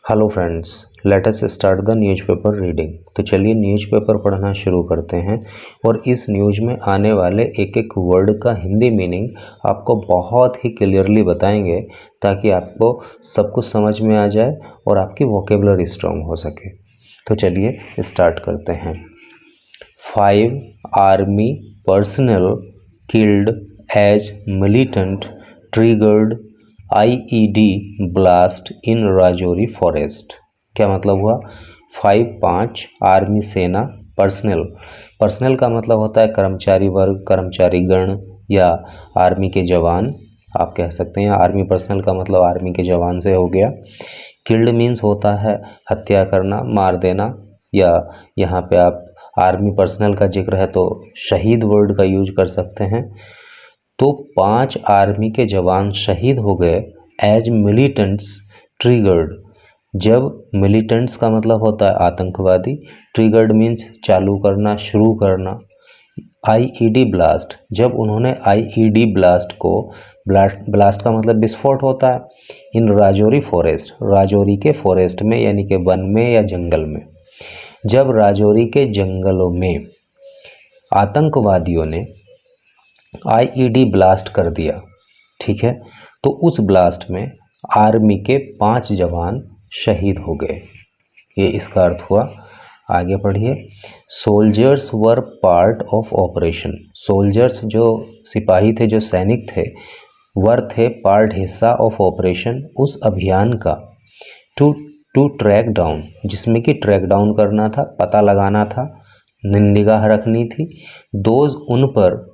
Hello friends, let us start the newspaper reading. तो चलिए newspaper पढ़ना शुरू करते हैं और इस न्यूज़ में आने वाले एक एक वर्ड का हिंदी मीनिंग आपको बहुत ही क्लियरली बताएंगे ताकि आपको सब कुछ समझ में आ जाए और आपकी वोकेबलरी स्ट्रांग हो सके। तो चलिए स्टार्ट करते हैं। 5 army personnel killed as militant triggered IED blast in Rajouri forest. क्या मतलब हुआ? 5 आर्मी सेना पर्सनल का मतलब होता है कर्मचारी वर्ग, कर्मचारी गण या आर्मी के जवान आप कह सकते हैं। आर्मी पर्सनल का मतलब आर्मी के जवान से हो गया। किल्ड मीन्स होता है हत्या करना, मार देना, या यहाँ पे आप आर्मी पर्सनल का जिक्र है तो शहीद वर्ड का यूज कर सकते हैं। तो 5 आर्मी के जवान शहीद हो गए एज मिलिटेंट्स ट्रिगर्ड। जब मिलिटेंट्स का मतलब होता है आतंकवादी, ट्रिगर्ड मीन्स चालू करना, शुरू करना। आईईडी ब्लास्ट, जब उन्होंने आईईडी ब्लास्ट को ब्लास्ट का मतलब विस्फोट होता है। इन राजौरी फॉरेस्ट, राजौरी के फॉरेस्ट में यानी कि वन में या जंगल में। जब राजौरी के जंगलों में आतंकवादियों ने आईईडी ब्लास्ट कर दिया, ठीक है, तो उस ब्लास्ट में आर्मी के 5 जवान शहीद हो गए। ये इसका अर्थ हुआ। आगे पढ़िए। Soldiers were part of operation. Soldiers जो सिपाही थे, जो सैनिक थे, वर थे पार्ट हिस्सा ऑफ ऑपरेशन उस अभियान का। टू ट्रैक डाउन, जिसमें कि ट्रैक डाउन करना था, पता लगाना था, निगाह रखनी थी। दोज उन पर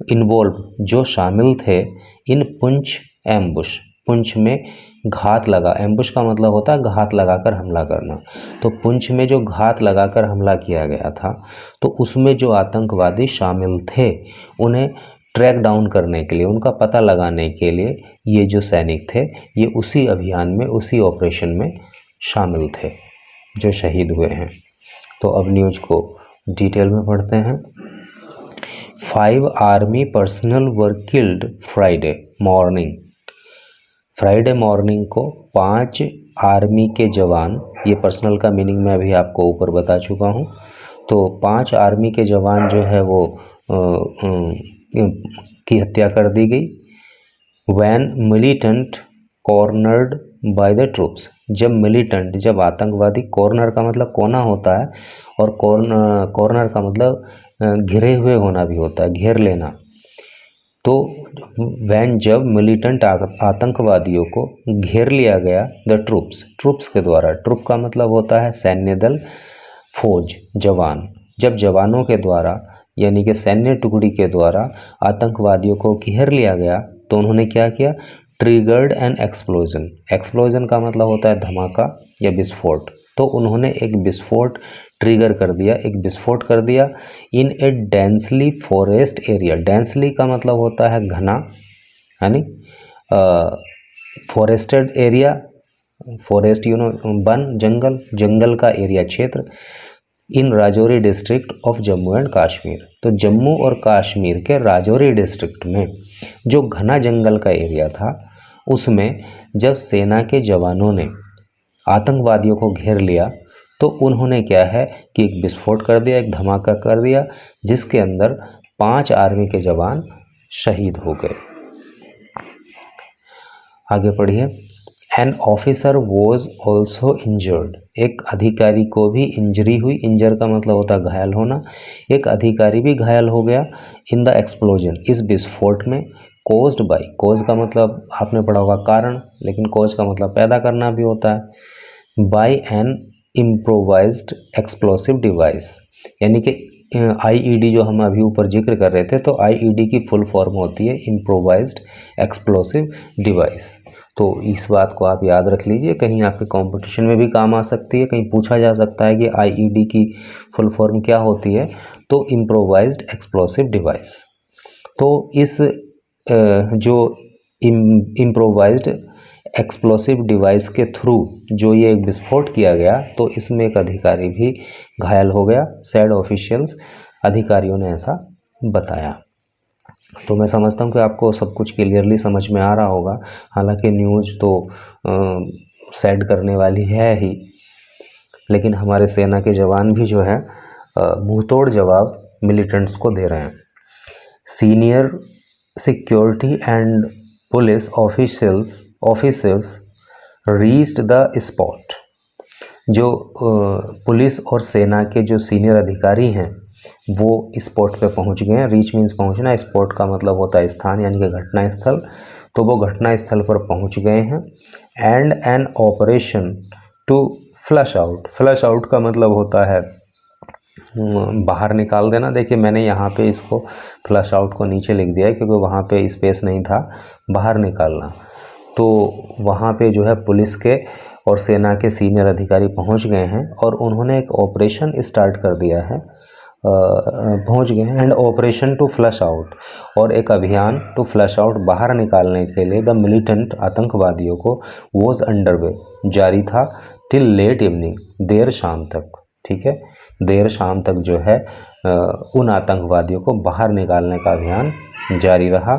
इन्वॉल्व जो शामिल थे इन पुंछ एम्बुश, पुंछ में घात लगा। एम्बुश का मतलब होता है घात लगाकर हमला करना। तो पुंछ में जो घात लगाकर हमला किया गया था तो उसमें जो आतंकवादी शामिल थे उन्हें ट्रैक डाउन करने के लिए, उनका पता लगाने के लिए ये जो सैनिक थे ये उसी अभियान में, उसी ऑपरेशन में शामिल थे जो शहीद हुए हैं। तो अब न्यूज़ को डिटेल में पढ़ते हैं। 5 army personal were killed Friday morning. Friday morning को 5 आर्मी के जवान, ये पर्सनल का मीनिंग मैं अभी आपको ऊपर बता चुका हूँ। तो 5 आर्मी के जवान जो है वो की हत्या कर दी गई। When militant cornered by the troops. जब मिलिटेंट, जब आतंकवादी, कॉर्नर का मतलब कोना होता है और कॉर्नर का मतलब घिरे हुए होना भी होता है, घेर लेना। तो वैन, जब मिलिटेंट आतंकवादियों को घेर लिया गया द ट्रूप्स के द्वारा। ट्रूप का मतलब होता है सैन्य दल, फौज, जवान। जब जवानों के द्वारा यानी कि सैन्य टुकड़ी के द्वारा आतंकवादियों को घेर लिया गया तो उन्होंने क्या किया? Triggered N explosion. एक्सप्लोजन का मतलब होता है धमाका या विस्फोट। तो उन्होंने एक विस्फोट ट्रिगर कर दिया, एक विस्फोट कर दिया in a densely forest area. Densely का मतलब होता है घना, यानी फॉरेस्टेड एरिया, फॉरेस्ट वन, जंगल, जंगल का एरिया, क्षेत्र। In Rajouri district of Jammu and Kashmir. तो जम्मू और कश्मीर के राजौरी डिस्ट्रिक्ट में जो घना जंगल का एरिया था उसमें जब सेना के जवानों ने आतंकवादियों को घेर लिया तो उन्होंने क्या है कि एक विस्फोट कर दिया, एक धमाका कर दिया जिसके अंदर 5 आर्मी के जवान शहीद हो गए। आगे पढ़िए। An officer was also injured. एक अधिकारी को भी इंजरी हुई। इंजर का मतलब होता है घायल होना। एक अधिकारी भी घायल हो गया इन द एक्सप्लोजन, इस विस्फोट में। कॉज्ड बाय, कॉज का मतलब आपने पढ़ा होगा कारण, लेकिन कॉज का मतलब पैदा करना भी होता है। By an improvised explosive device, यानी कि आईईडी जो हम अभी ऊपर जिक्र कर रहे थे, तो आईईडी की फुल फॉर्म होती है इम्प्रोवाइज्ड एक्सप्लोसिव डिवाइस। तो इस बात को आप याद रख लीजिए, कहीं आपके कंपटीशन में भी काम आ सकती है, कहीं पूछा जा सकता है कि आईईडी की फुल फॉर्म क्या होती है। तो इम्प्रोवाइज्ड एक्सप्लोसिव डिवाइस। तो इस जो इम्प्रोवाइज्ड एक्सप्लोसिव डिवाइस के थ्रू जो ये विस्फोट किया गया तो इसमें एक अधिकारी भी घायल हो गया। सैड ऑफिशियल्स, अधिकारियों ने ऐसा बताया। तो मैं समझता हूँ कि आपको सब कुछ क्लियरली समझ में आ रहा होगा। हालांकि न्यूज़ तो सैड करने वाली है ही, लेकिन हमारे सेना के जवान भी जो है मुंहतोड़ जवाब मिलिटेंट्स को दे रहे हैं। Senior security and police officers reached the spot. जो पुलिस और सेना के जो सीनियर अधिकारी हैं वो स्पॉट पे पहुंच गए हैं। रीच मीन्स पहुंचना, स्पॉट का मतलब होता है स्थान यानी कि घटना स्थल। तो वो घटना स्थल पर पहुंच गए हैं। And an operation to flush out. Flush out का मतलब होता है बाहर निकाल देना। देखिए मैंने यहाँ पे इसको फ्लश आउट को नीचे लिख दिया है क्योंकि वहाँ पे स्पेस नहीं था, बाहर निकालना। तो वहाँ पे जो है पुलिस के और सेना के सीनियर अधिकारी पहुँच गए हैं और उन्होंने एक ऑपरेशन स्टार्ट कर दिया है, पहुँच गए हैं। And operation to flush out, और एक अभियान टू फ्लश आउट बाहर निकालने के लिए द मिलिटेंट आतंकवादियों को वॉज अंडरवे, जारी था टिल लेट इवनिंग, देर शाम तक। ठीक है, देर शाम तक जो है उन आतंकवादियों को बाहर निकालने का अभियान जारी रहा।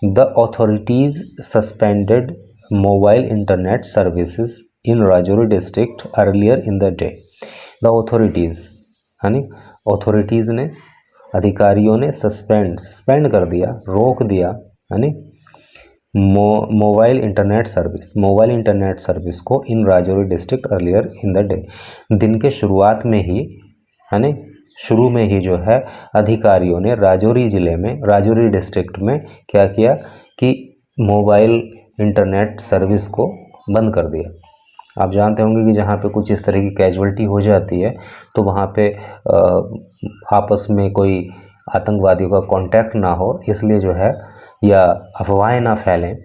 The authorities suspended mobile internet services in Rajouri district earlier in the day. The authorities यानी ऑथोरिटीज़ ने, अधिकारियों ने सस्पेंड कर दिया, रोक दिया यानी मोबाइल इंटरनेट सर्विस को in Rajouri district earlier in the day. दिन के शुरुआत में ही यानी शुरू में ही जो है अधिकारियों ने राजौरी ज़िले में, राजौरी डिस्ट्रिक्ट में क्या किया कि मोबाइल इंटरनेट सर्विस को बंद कर दिया। आप जानते होंगे कि जहाँ पे कुछ इस तरह की कैजुअल्टी हो जाती है तो वहाँ पे आपस में कोई आतंकवादियों का कांटेक्ट ना हो, इसलिए जो है, या अफवाहें ना फैलें,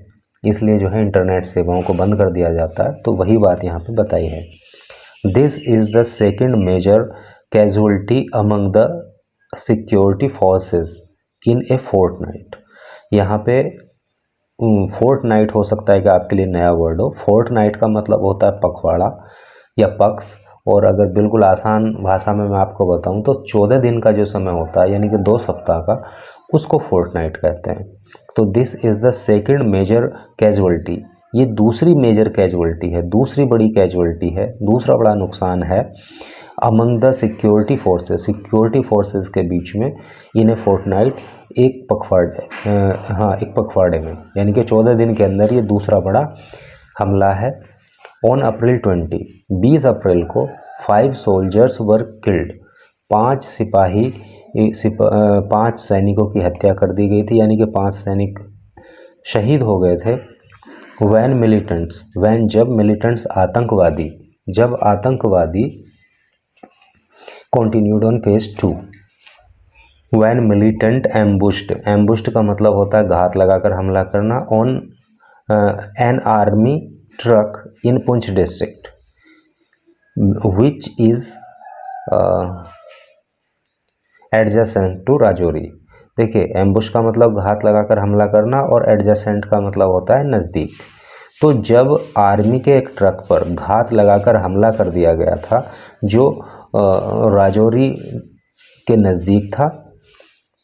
इसलिए जो है इंटरनेट सेवाओं को बंद कर दिया जाता है। तो वही बात यहाँ पे बताई है। This is the second major casualty among the security forces in a fortnight. यहाँ पे फोर्टनाइट हो सकता है कि आपके लिए नया वर्ड हो। फोर्टनाइट का मतलब होता है पखवाड़ा या पक्ष, और अगर बिल्कुल आसान भाषा में मैं आपको बताऊं तो 14 दिन का जो समय होता है यानी कि 2 सप्ताह का, उसको फोर्टनाइट कहते हैं। तो this is the second major casualty, ये दूसरी मेजर कैजुअल्टी है, दूसरी बड़ी कैजुअल्टी है, दूसरा बड़ा नुकसान है अमंग द सिक्योरिटी फोर्सेस के बीच में इन ए फोर्टनाइट, एक पखवाड़े में, यानी कि 14 दिन के अंदर ये दूसरा बड़ा हमला है। ऑन अप्रैल 20 अप्रैल को 5 सोल्जर्स वर किल्ड, 5 सैनिकों की हत्या कर दी गई थी, यानी कि 5 सैनिक शहीद हो गए थे। जब आतंकवादी continued on page 2। When militant ambushed का मतलब होता है घात लगाकर हमला करना। On an army truck in Poonch district which is adjacent to Rajouri. देखिए एम्बुश का मतलब घात लगाकर हमला करना और एडजेसेंट का मतलब होता है नज़दीक। तो जब आर्मी के एक ट्रक पर घात लगाकर हमला कर दिया गया था जो राजौरी के नज़दीक था,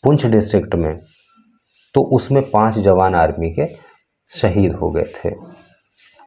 पुंछ डिस्ट्रिक्ट में, तो उसमें 5 जवान आर्मी के शहीद हो गए थे।